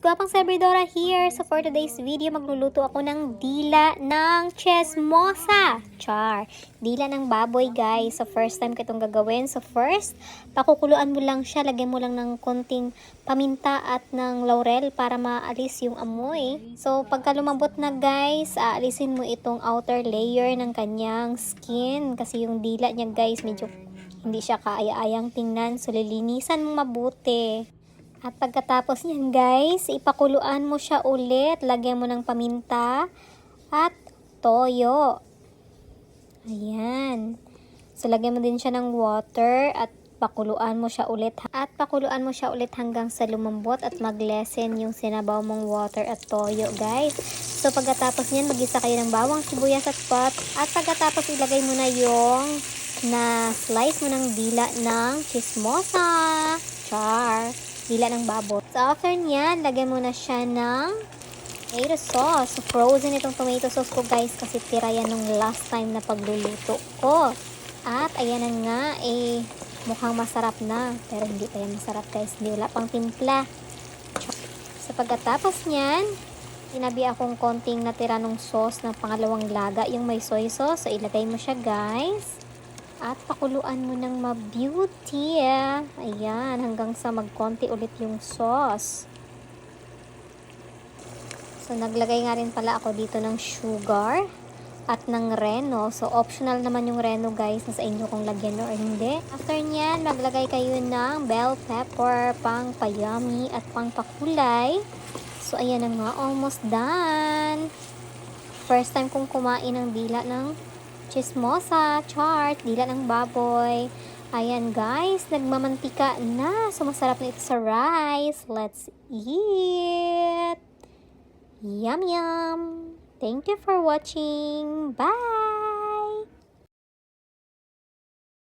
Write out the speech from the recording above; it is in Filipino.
Gwapang Servidora here. So for today's video, magluluto ako ng dila ng chismosa. Char. Dila ng baboy guys. So first time ko itong gagawin. So first, pakukuluan mo lang siya. Lagyan mo lang ng konting paminta at ng laurel para maalis yung amoy. So pagka lumambot na guys, aalisin mo itong outer layer ng kanyang skin. Kasi yung dila niya guys, medyo hindi siya kaaya-ayang tingnan. So lilinisan mo mabuti. At pagkatapos niyan guys, ipakuluan mo siya ulit. Lagyan mo ng paminta at toyo. Ayan. So lagyan mo din siya ng water at pakuluan mo siya ulit. At pakuluan mo siya ulit hanggang sa lumambot at maglesen yung sinabaw mong water at toyo guys. So pagkatapos niyan, magisa kayo ng bawang, sibuyas at pot. At pagkatapos ilagay mo na yung na slice mo ng dila ng chismosa. Char. Dila ng baboy. So after niyan, lagyan mo na siya ng tomato sauce. So frozen itong tomato sauce ko guys kasi tira yan nung last time na pagluluto ko. At ayan na nga, mukhang masarap na. Pero hindi pa yan masarap guys. Hindi, wala pang timpla. So pagkatapos niyan, tinabi akong konting natira ng sauce ng pangalawang laga, yung may soy sauce. So ilagay mo siya guys. At pakuluan mo ng ma-beauty. Ayan, hanggang sa magkonti ulit yung sauce. So, naglagay nga rin pala ako dito ng sugar at ng reno. So, optional naman yung reno guys. Nasa inyo kung lagyan or hindi. After nyan, maglagay kayo ng bell pepper, pang payami at pang pakulay. So, ayan na nga, almost done. First time kong kumain ng dila ng chismosa, chart, dila ng baboy. Ayan guys, nagmamantika na. So masarap na ito sa rice. Let's eat! Yum yum! Thank you for watching. Bye!